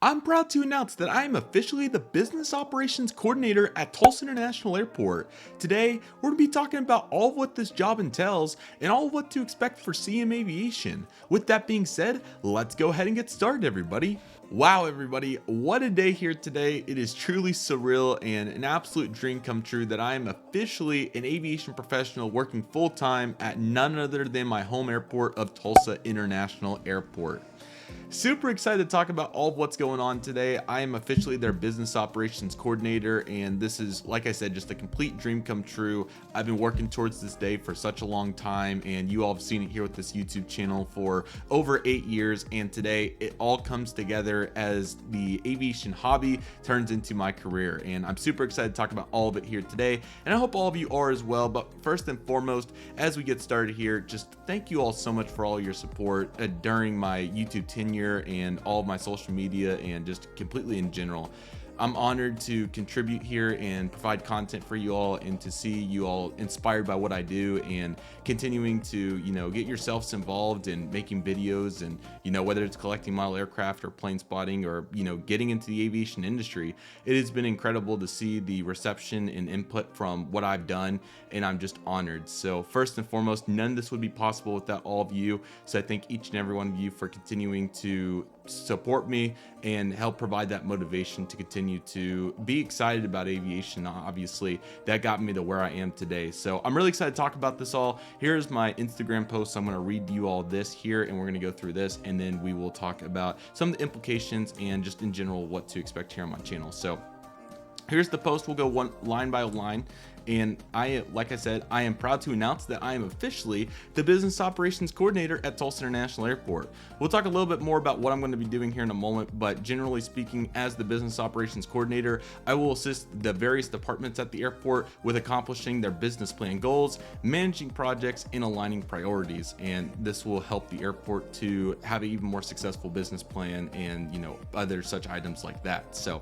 I'm proud to announce that I am officially the Business Operations Coordinator at Tulsa International Airport. Today, we're going to be talking about all of what this job entails and all of what to expect for CM Aviation. With that being said, let's go ahead and get started, everybody. Wow, everybody, what a day here today. It is truly surreal and an absolute dream come true that I am officially an aviation professional working full-time at none other than my home airport of Tulsa International Airport. Super excited to talk about all of what's going on today. I am officially their business operations coordinator, and this is, like I said, just a complete dream come true. I've been working towards this day for such a long time, and you all have seen it here with this YouTube channel for over 8 years, and today it all comes together as the aviation hobby turns into my career, and I'm super excited to talk about all of it here today, and I hope all of you are as well. But first and foremost, as we get started here, just thank you all so much for all your support during my YouTube tenure and all of my social media and just completely in general. I'm honored to contribute here and provide content for you all and to see you all inspired by what I do and continuing to, get yourselves involved in making videos and, whether it's collecting model aircraft or plane spotting or, getting into the aviation industry. It has been incredible to see the reception and input from what I've done, and I'm just honored. So first and foremost, none of this would be possible without all of you. So I thank each and every one of you for continuing to support me and help provide that motivation to continue to be excited about aviation. Obviously, that got me to where I am today. So I'm really excited to talk about this all. Here's my Instagram post. I'm going to read you all this here, and we're going to go through this, and then we will talk about some of the implications and just in general what to expect here on my channel. So here's the post. We'll go one line by line. And like I said, I am proud to announce that I am officially the business operations coordinator at Tulsa International Airport. We'll talk a little bit more about what I'm going to be doing here in a moment, but generally speaking, as the business operations coordinator, I will assist the various departments at the airport with accomplishing their business plan goals, managing projects, and aligning priorities. And this will help the airport to have an even more successful business plan and, other such items like that. So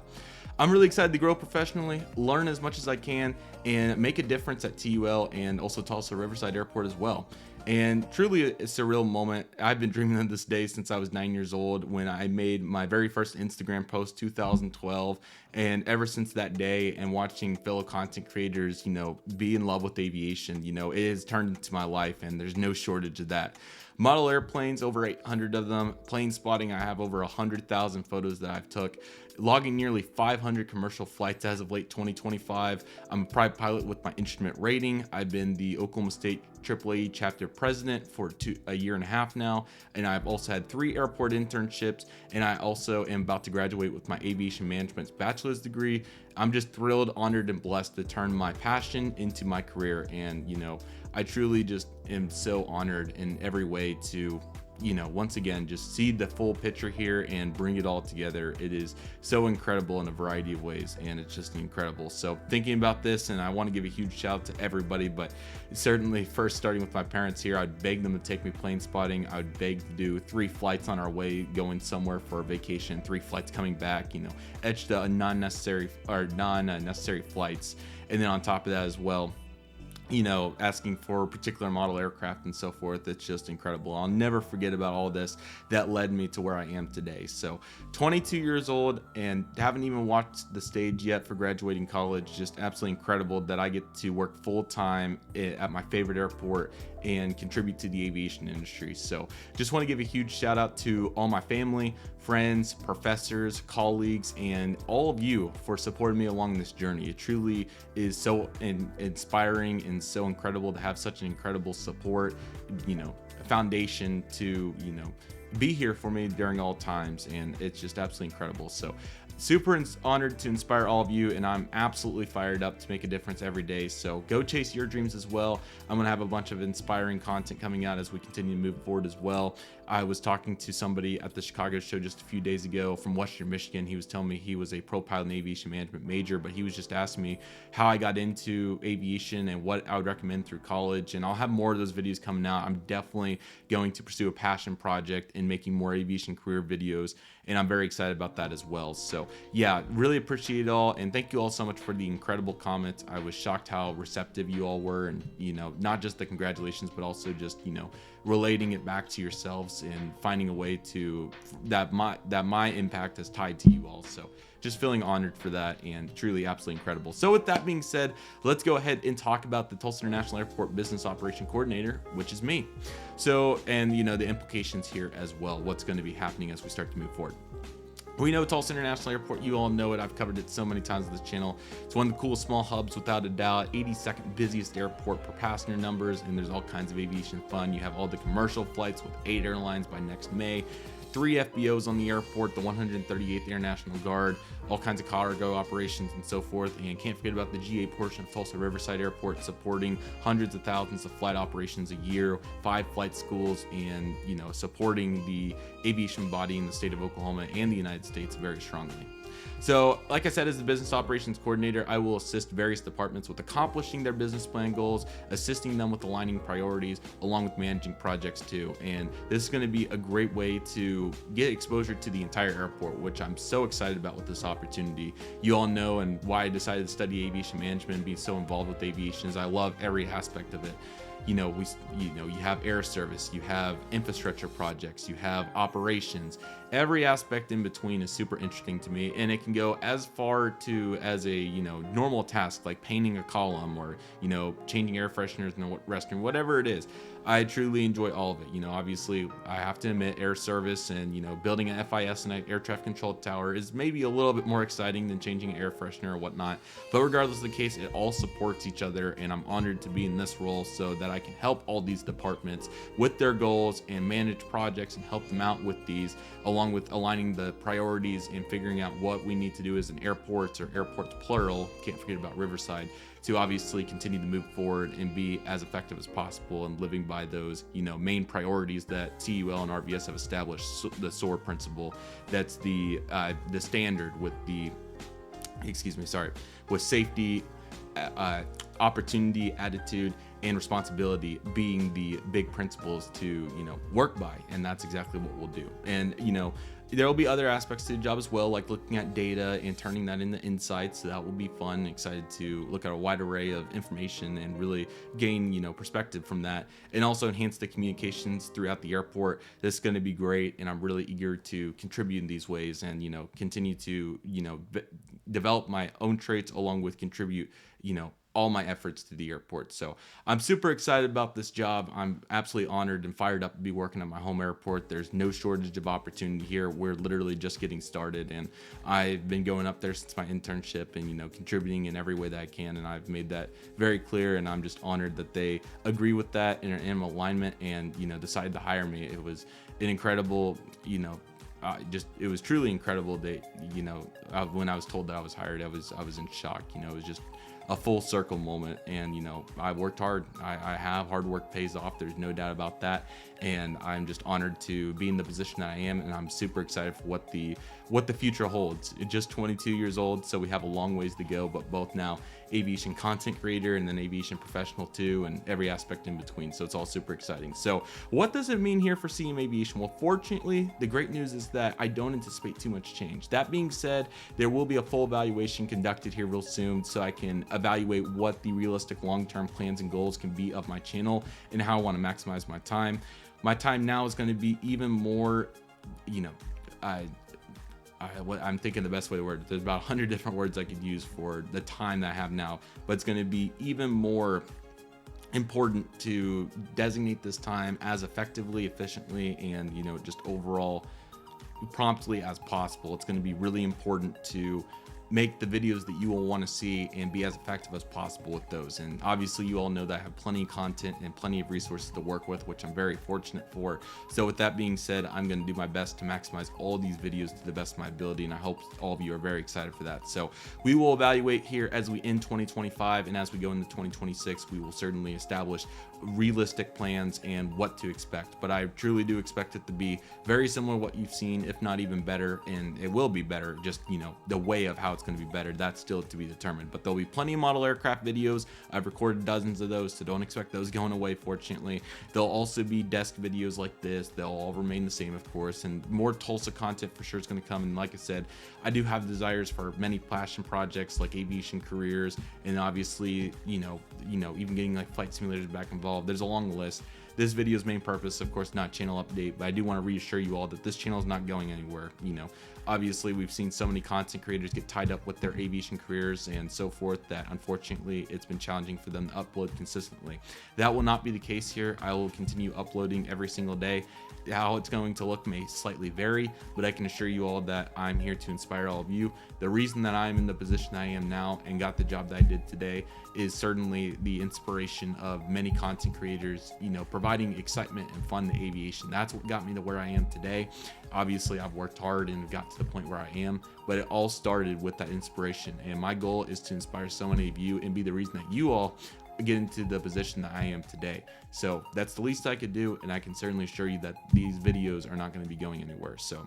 I'm really excited to grow professionally, learn as much as I can, and make a difference at TUL and also Tulsa Riverside Airport as well. And truly a surreal moment. I've been dreaming of this day since I was 9 years old when I made my very first Instagram post, 2012. And ever since that day and watching fellow content creators, be in love with aviation, it has turned into my life, and there's no shortage of that. Model airplanes, over 800 of them. Plane spotting, I have over 100,000 photos that I've took. Logging nearly 500 commercial flights as of late 2025. I'm a private pilot with my instrument rating. I've been the Oklahoma State AAA chapter president for a year and a half now, and I've also had 3 airport internships, and I also am about to graduate with my aviation management's bachelor's degree. I'm just thrilled, honored, and blessed to turn my passion into my career, and I truly just am so honored in every way to once again, just see the full picture here and bring it all together. It is so incredible in a variety of ways, and it's just incredible. So thinking about this, and I want to give a huge shout out to everybody, but certainly first starting with my parents here, I'd beg them to take me plane spotting. I would beg to do 3 flights on our way going somewhere for a vacation, 3 flights coming back, etched non-necessary flights. And then on top of that as well, asking for particular model aircraft and so forth. It's just incredible. I'll never forget about all this that led me to where I am today. So 22 years old and haven't even watched the stage yet for graduating college. Just absolutely incredible that I get to work full time at my favorite airport and contribute to the aviation industry. So just want to give a huge shout out to all my family, friends, professors, colleagues, and all of you for supporting me along this journey. It truly is so inspiring and so incredible to have such an incredible support, foundation to, be here for me during all times, and it's just absolutely incredible. So super honored to inspire all of you, and I'm absolutely fired up to make a difference every day. So go chase your dreams as well. I'm gonna have a bunch of inspiring content coming out as we continue to move forward as well. I was talking to somebody at the Chicago show just a few days ago from Western Michigan. He was telling me he was a pro pilot and aviation management major, but he was just asking me how I got into aviation and what I would recommend through college. And I'll have more of those videos coming out. I'm definitely going to pursue a passion project in making more aviation career videos and I'm very excited about that as well. So yeah, really appreciate it all, and thank you all so much for the incredible comments. I was shocked how receptive you all were, and not just the congratulations, but also just relating it back to yourselves and finding a way to that my impact is tied to you all. So just feeling honored for that, and truly absolutely incredible. So with that being said, let's go ahead and talk about the Tulsa International Airport Business Operation Coordinator, which is me. So, and the implications here as well, what's going to be happening as we start to move forward. We know Tulsa International Airport, you all know it, I've covered it so many times on this channel. It's one of the coolest small hubs without a doubt, 82nd busiest airport per passenger numbers, and there's all kinds of aviation fun. You have all the commercial flights with 8 airlines by next May, 3 FBOs on the airport, the 138th Air National Guard, all kinds of cargo operations and so forth. And can't forget about the GA portion of Tulsa Riverside Airport, supporting hundreds of thousands of flight operations a year, 5 flight schools, and supporting the aviation body in the state of Oklahoma and the United States very strongly. So like I said, as the business operations coordinator, I will assist various departments with accomplishing their business plan goals, assisting them with aligning priorities, along with managing projects too. And this is going to be a great way to get exposure to the entire airport, which I'm so excited about with this opportunity. You all know, and why I decided to study aviation management and be so involved with aviation, is I love every aspect of it. You have air service, you have infrastructure projects, you have operations. Every aspect in between is super interesting to me, and it can go as far to as a normal task like painting a column or changing air fresheners in the restroom, whatever it is. I truly enjoy all of it. Obviously, I have to admit, air service and building an FIS and an air traffic control tower is maybe a little bit more exciting than changing an air freshener or whatnot. But regardless of the case, it all supports each other, and I'm honored to be in this role so that I can help all these departments with their goals and manage projects and help them out with these, along with aligning the priorities and figuring out what we need to do as an airports, or airports plural, can't forget about Riverside, to obviously continue to move forward and be as effective as possible and living by those main priorities that CUL and RVS have established. So the SOAR principle, that's the standard with the with safety, opportunity, attitude, and responsibility being the big principles to work by, and that's exactly what we'll do. And there will be other aspects to the job as well, like looking at data and turning that into insights. So that will be fun. Excited to look at a wide array of information and really gain perspective from that, and also enhance the communications throughout the airport. This is going to be great, and I'm really eager to contribute in these ways and continue to develop my own traits, along with contribute all my efforts to the airport. So I'm super excited about this job. I'm absolutely honored and fired up to be working at my home airport. There's no shortage of opportunity here. We're literally just getting started, and I've been going up there since my internship and contributing in every way that I can, and I've made that very clear, and I'm just honored that they agree with that and are in alignment and decided to hire me. It was an incredible it was truly incredible that when I was told that I was hired, I was in shock. It was just a full circle moment, and I worked hard. I have hard work pays off, there's no doubt about that, and I'm just honored to be in the position that I am, and I'm super excited for what the future holds. Just 22 years old, so we have a long ways to go, but both now aviation content creator and then aviation professional too, and every aspect in between. So it's all super exciting. So what does it mean here for CM Aviation? Well, fortunately, the great news is that I don't anticipate too much change. That being said, there will be a full evaluation conducted here real soon, so I can evaluate what the realistic long-term plans and goals can be of my channel and how I want to maximize my time. My time now is going to be even more, I'm thinking the best way to word it. There's about 100 different words I could use for the time that I have now, but it's going to be even more important to designate this time as effectively, efficiently, and just overall promptly as possible. It's going to be really important to make the videos that you will want to see and be as effective as possible with those. And obviously you all know that I have plenty of content and plenty of resources to work with, which I'm very fortunate for. So with that being said, I'm going to do my best to maximize all these videos to the best of my ability, and I hope all of you are very excited for that. So we will evaluate here as we end 2025, and as we go into 2026, we will certainly establish realistic plans and what to expect. But I truly do expect it to be very similar to what you've seen, if not even better, and it will be better, just the way of how it's going to be better, that's still to be determined. But there'll be plenty of model aircraft videos. I've recorded dozens of those, so don't expect those going away, fortunately. There'll also be desk videos like this. They'll all remain the same, of course, and more Tulsa content for sure is going to come. And like I said, I do have desires for many passion projects like aviation careers, and obviously, you know, even getting like flight simulators back involved. There's a long list. This video's main purpose, of course, not channel update, but I do want to reassure you all that this channel is not going anywhere. You know, obviously we've seen so many content creators get tied up with their aviation careers and so forth that unfortunately it's been challenging for them to upload consistently. That will not be the case here. I will continue uploading every single day. How it's going to look may slightly vary, but I can assure you all that I'm here to inspire all of you. The reason that I'm in the position I am now and got the job that I did today is certainly the inspiration of many content creators, you know, providing excitement and fun to aviation. That's what got me to where I am today. Obviously, I've worked hard and got to the point where I am, but it all started with that inspiration. And my goal is to inspire so many of you and be the reason that you all get into the position that I am today. So that's the least I could do, and I can certainly assure you that these videos are not going to be going anywhere. So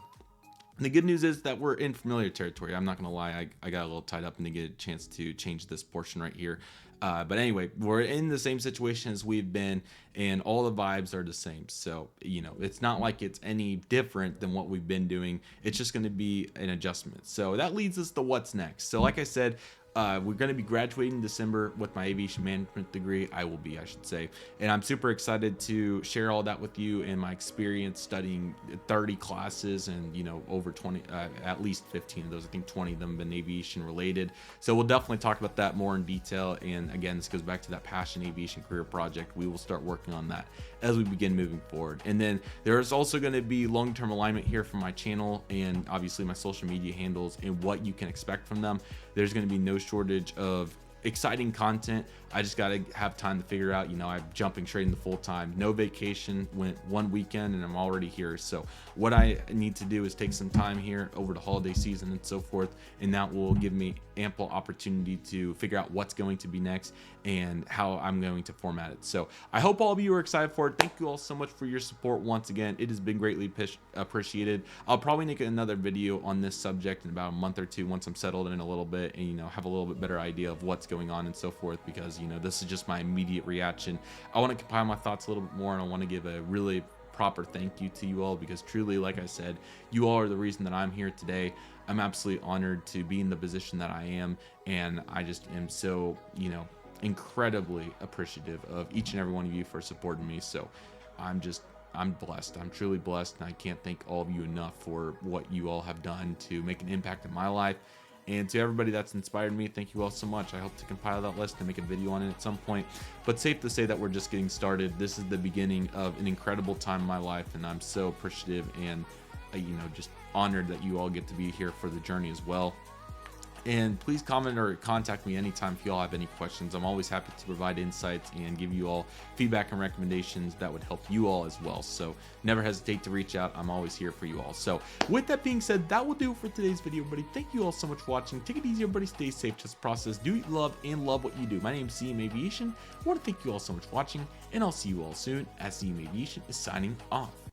the good news is that we're in familiar territory. I'm not going to lie, I got a little tied up and to get a chance to change this portion right here. But anyway, we're in the same situation as we've been, and all the vibes are the same. So, you know, it's not like it's any different than what we've been doing. It's just going to be an adjustment. So that leads us to what's next. So like I said, we're going to be graduating in December with my aviation management degree. I should say. And I'm super excited to share all that with you and my experience studying 30 classes and, you know, over 20, at least 15 of those. I think 20 of them have been aviation related. So we'll definitely talk about that more in detail. And again, this goes back to that passion aviation career project. We will start working on that as we begin moving forward. And then there's also going to be long-term alignment here for my channel and obviously my social media handles and what you can expect from them. There's going to be no shortage of exciting content. I just got to have time to figure out, you know, I'm jumping straight into full time, no vacation, went one weekend and I'm already here. So what I need to do is take some time here over the holiday season and so forth, and that will give me ample opportunity to figure out what's going to be next and how I'm going to format it. So I hope all of you are excited for it. Thank you all so much for your support once again. It has been greatly appreciated. I'll probably make another video on this subject in about a month or two once I'm settled in a little bit and, you know, have a little bit better idea of what's going on and so forth, because, you know, this is just my immediate reaction. I want to compile my thoughts a little bit more, and I want to give a really proper thank you to you all, because truly, like I said, you all are the reason that I'm here today. I'm absolutely honored to be in the position that I am, and I just am so, you know, incredibly appreciative of each and every one of you for supporting me. So I'm blessed. I'm truly blessed, and I can't thank all of you enough for what you all have done to make an impact in my life. And to everybody that's inspired me, thank you all so much. I hope to compile that list and make a video on it at some point. But safe to say that we're just getting started. This is the beginning of an incredible time in my life, and I'm so appreciative and, you know, just honored that you all get to be here for the journey as well. And please comment or contact me anytime if you all have any questions. I'm always happy to provide insights and give you all feedback and recommendations that would help you all as well. So never hesitate to reach out. I'm always here for you all. So with that being said, that will do it for today's video, everybody. Thank you all so much for watching. Take it easy, everybody. Stay safe. Just process. Do love and love what you do. My name is CM Aviation. I want to thank you all so much for watching, and I'll see you all soon as CM Aviation is signing off.